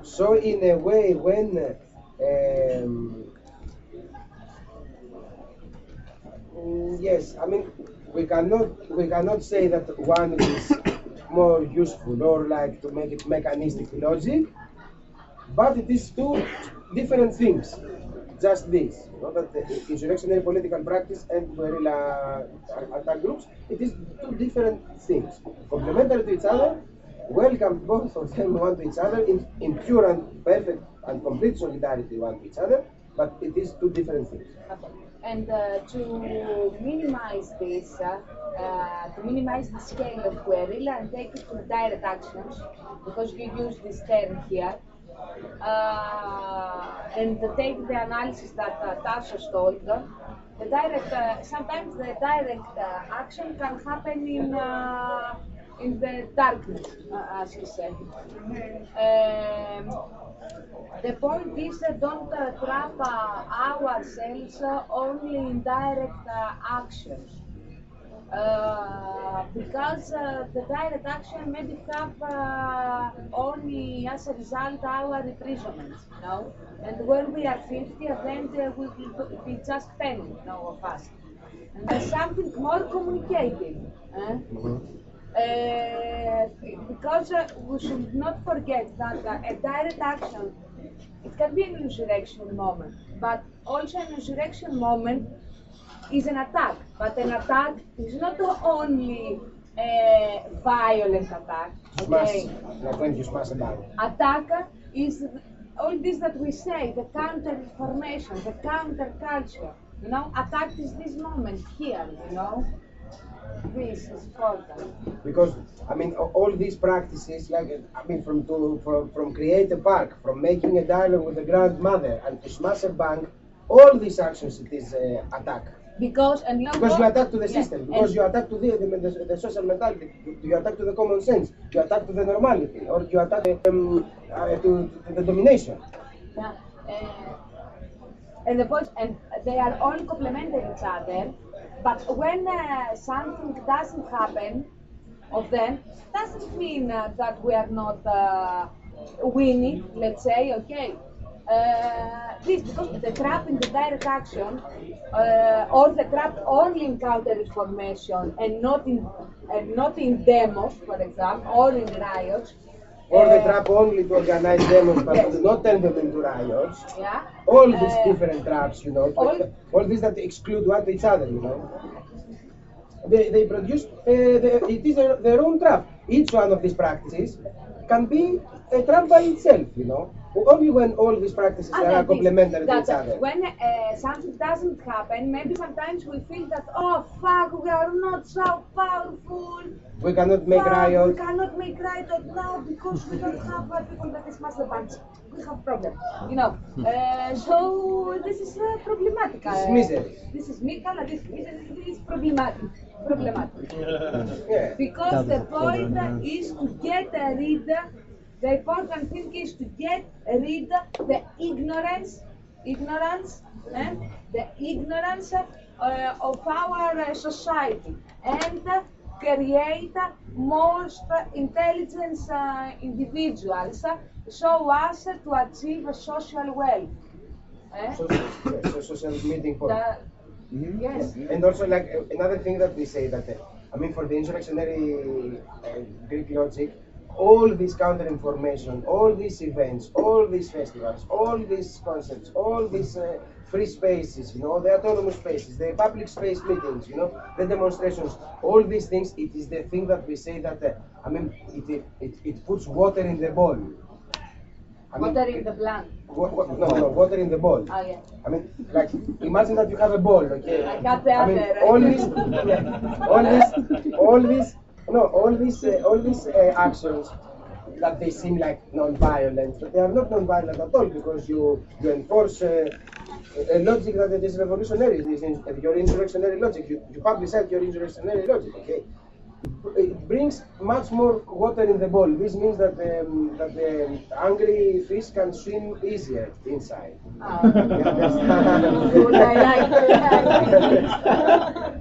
So in a way, when yes, I mean we cannot say that one is more useful or like to make it mechanistic logic, but it is two different things. Just this, that the insurrectionary political practice and guerrilla attack groups, it is two different things, complementary to each other, welcome both of them one to each other in pure and perfect and complete solidarity one to each other, but it is two different things. Okay. And to minimize this, to minimize the scale of guerrilla and take it to direct actions, because you use this term here, and take the analysis that Tasos told, the direct, sometimes the direct action can happen in the darkness, as he said. The point is don't trap ourselves only in direct actions. Because the direct action maybe have only as a result our imprisonment, and when we are 50, then we will be just 10, of us. And there's something more communicating. Because we should not forget that a direct action, it can be an insurrection moment, but also an insurrection moment is an attack. But an attack is not only a violent attack. Okay? Like when you smash a bank. Attack is all this that we say, the counter-information, the counter-culture. Attack is this moment here, This is important. Because I mean, all these practices, like I mean, from create a park, from making a dialogue with the grandmother, and to smash a bank, all these actions it is attack. Because you attack to the system, because you attack to the social mentality, you attack to the common sense, you attack to the normality, or you attack to the domination. Yeah. And they are all complementing each other. But when something doesn't happen of them, doesn't mean that we are not winning, let's say, okay. This because the trap in the direct action, or the trap only in counter-information and not in demos, for example, or in riots. Or the trap only to organize demos, but yes, not turn them into riots. Yeah. All these different traps, all these that exclude one to each other, They produce, it is their own trap. Each one of these practices can be a trap by itself, Only when all these practices are complementary to each other. When something doesn't happen, maybe sometimes we feel that, oh fuck, we are not so powerful. We cannot make riots. We cannot make riots now because we don't have people that smash the banks. We have problems, So this is problematic. This is misery. This is problematic. Yeah. Because the point is to get rid. The important thing is to get rid of the ignorance, the ignorance of our society, and create most intelligent individuals, so as to achieve a social wealth. Social meeting point. Yes. And also, like another thing that we say that, for the insurrectionary Greek logic, all this counter-information, all these events, all these festivals, all these concepts, all these free spaces, the autonomous spaces, the public space meetings, the demonstrations, all these things, it is the thing that we say that, it puts water in the bowl. Water in the plant. No, water in the bowl. Oh, yeah. Like, imagine that you have a bowl, okay? I got the other. All these actions that they seem like non-violent, but they are not non-violent at all, because you enforce a logic that it is revolutionary. It is your insurrectionary logic. You publicize your insurrectionary logic, okay? It brings much more water in the bowl. This means that the angry fish can swim easier inside.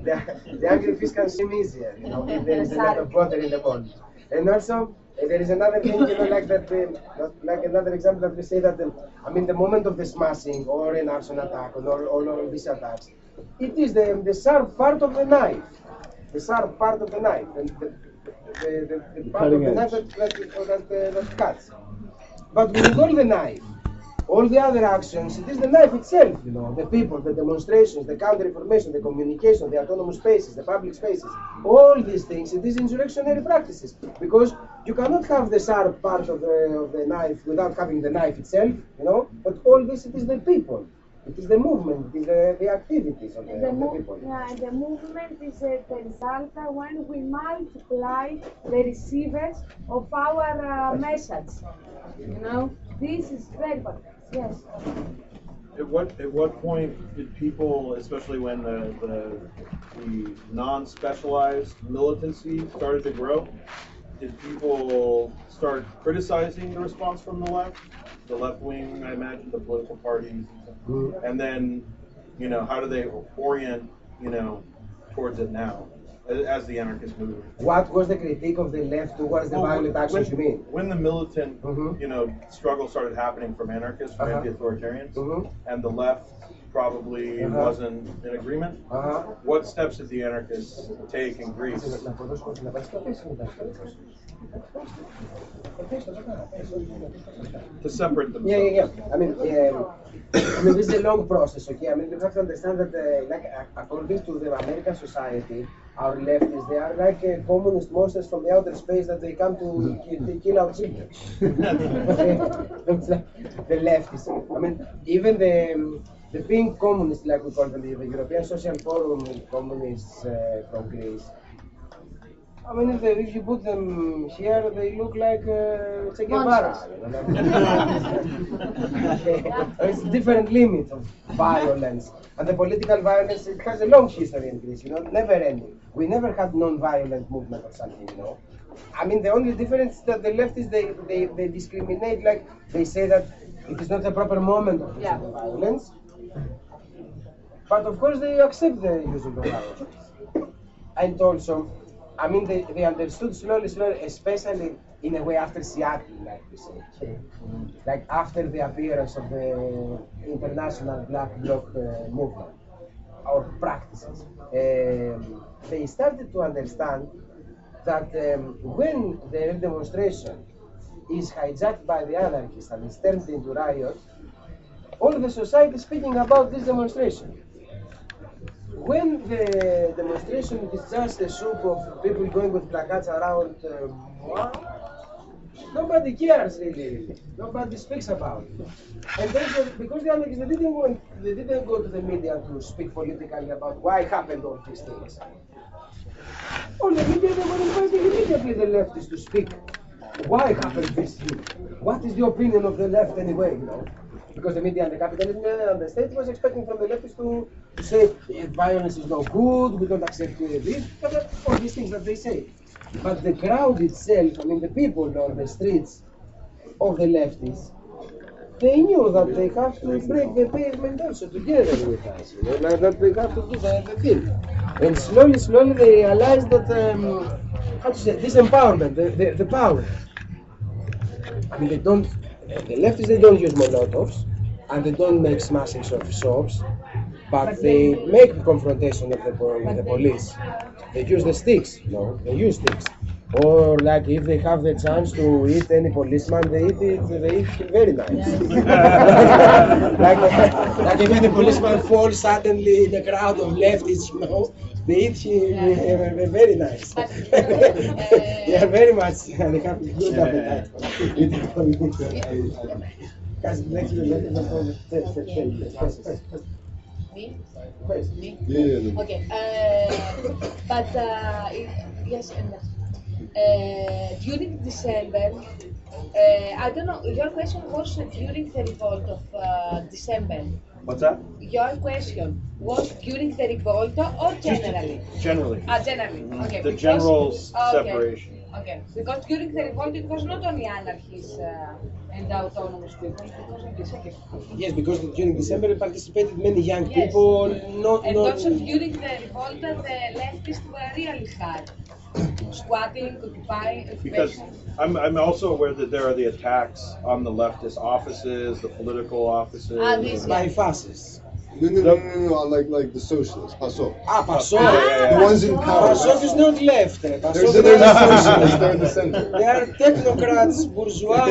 The angry fish can swim easier, if there is a lot of water in the bowl. And also, There is another thing, like that, like another example that we say that, the moment of the smashing or an arson attack or all these attacks, it is the sharp part of the knife, the sharp part of the knife, and the part of the knife that cuts. But with all the knife, all the other actions, it is the knife itself, the people, the demonstrations, the counter-information, the communication, the autonomous spaces, the public spaces, all these things, it is insurrectionary practices. Because you cannot have the sharp part of the knife without having the knife itself, but all this, it is the people. It is the movement, it is the activities of the people. Yeah, the movement is the result when we multiply the receivers of our message. This is very important. Yes. At what point did people, especially when the non-specialized militancy started to grow, did people start criticizing the response from the left? The left wing, I imagine, the political parties, and then, how do they orient, towards it now, as the anarchist movement? What was the critique of the left towards the violent actions, you mean? When the militant, struggle started happening from anarchists, from anti-authoritarians, and the left probably wasn't in agreement, what steps did the anarchists take in Greece? To separate themselves. Yeah. This is a long process, okay? You have to understand that, according to the American society, our leftists, they are like communist monsters from the outer space that they come to kill our children. It's like the leftists. Even the pink communists, like we call them, the European Social Forum communists from Greece, if you put them here, they look like Che Guevara. It's different limits of violence. And the political violence, it has a long history in Greece, never ending. We never had non-violent movement or something, the only difference is that the leftists, they discriminate, like they say that it is not a proper moment of using the violence. But of course they accept the use of the violence. And also, they understood slowly, especially in a way after Seattle, like we say. Like after the appearance of the international black bloc movement, or practices. They started to understand that when the demonstration is hijacked by the anarchists and is turned into riot, all the society is speaking about this demonstration. When the demonstration is just a soup of people going with placards around, nobody cares really. Nobody speaks about it. And then, because the anarchists, they didn't go to the media to speak politically about why happened all these things. All the media, they were inviting immediately the leftists to speak. Why happened this thing? What is the opinion of the left anyway, Because the media and the capitalism and the state was expecting from the leftists to say violence is no good, we don't accept this, all these things that they say. But the crowd itself, the people on the streets of the leftists, they knew that they have to break the pavement also together with us, that they have to do the thing. And slowly they realized that, this empowerment, the power. The leftists, they don't use Molotovs, and they don't make smashings of shops, but they make confrontation with the police. They use the sticks, they use sticks. Or like if they have the chance to eat any policeman, they eat very nice. like if any policeman falls suddenly in a crowd of leftists, they eat him very nice. They are very much, they have good appetite. Me? Me? Yeah. Okay. But yes, and during December, I don't know. Your question was during the revolt of December. What's that? Your question was during the revolt or generally? Generally. Generally. Okay. The general separation. Okay. Because during the revolt it was not only anarchists and autonomous people, it was of this. Okay. Yes, because during December participated many young people. Also during the revolt the leftists were really hard. squatting, Because occupation. I'm also aware that there are the attacks on the leftist offices, the political offices. This, By fascists. No, like the socialists, PASOK. PASOK. The ones in power. PASOK is not left. PASOK They're the socialists, they're in the center. They are technocrats, bourgeois,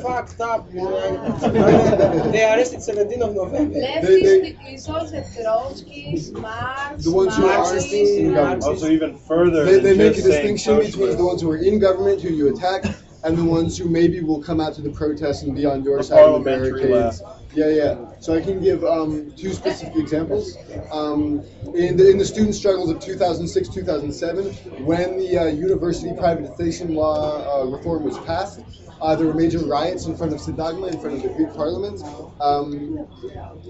fucked up. They arrested 17th of November. Leftist is also Trotsky, Marx, The ones who are Marxist. in government. Also, even further, They than make a just saying distinction between socialist. the ones who are in government, who you attack, and the ones who maybe will come out to the protests and be on your The side of the parliamentary barricades. left. Yeah. So I can give two specific examples. In the student struggles of 2006, 2007, when the university privatization law reform was passed, there were major riots in front of Syntagma, in front of the Greek parliament.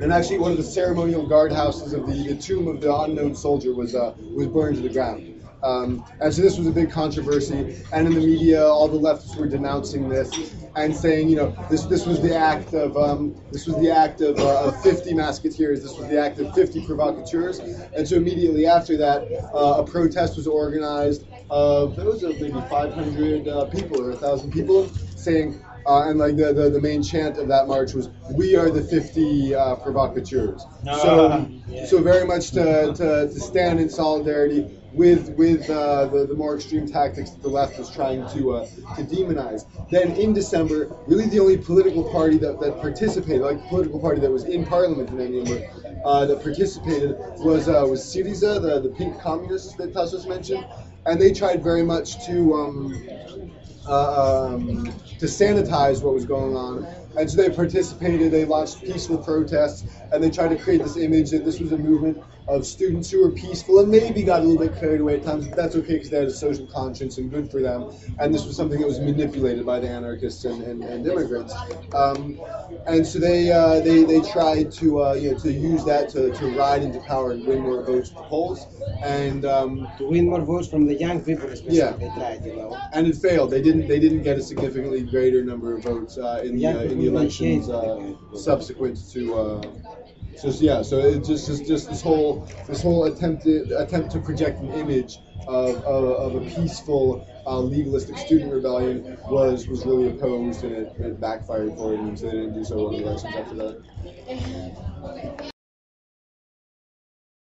And actually one of the ceremonial guardhouses of the tomb of the unknown soldier was burned to the ground. And so this was a big controversy, and in the media, all the leftists were denouncing this and saying, this was the act of 50 musketeers, this was the act of 50 provocateurs. And so immediately after that, a protest was organized of those of maybe 500 people or 1,000 people, saying. And like the main chant of that march was, "We are the 50 provocateurs." So very much to stand in solidarity with the more extreme tactics that the left was trying to demonize. Then in December, really the only political party that participated, like the political party that was in parliament in any number, that participated was Syriza, the pink communists that Tasos mentioned, and they tried very much to sanitize what was going on. And so they participated, they launched peaceful protests, and they tried to create this image that this was a movement of students who were peaceful and maybe got a little bit carried away at times, but that's okay because they had a social conscience and good for them. And this was something that was manipulated by the anarchists and immigrants. And so they tried to use that to ride into power and win more votes at the polls. And To win more votes from the young people, especially. Yeah. They tried, and it failed. They didn't get a significantly greater number of votes in the elections subsequent to. So it just this whole attempt to project an image of a peaceful legalistic student rebellion was really opposed, and it backfired for them, so they didn't do so well in the elections after that.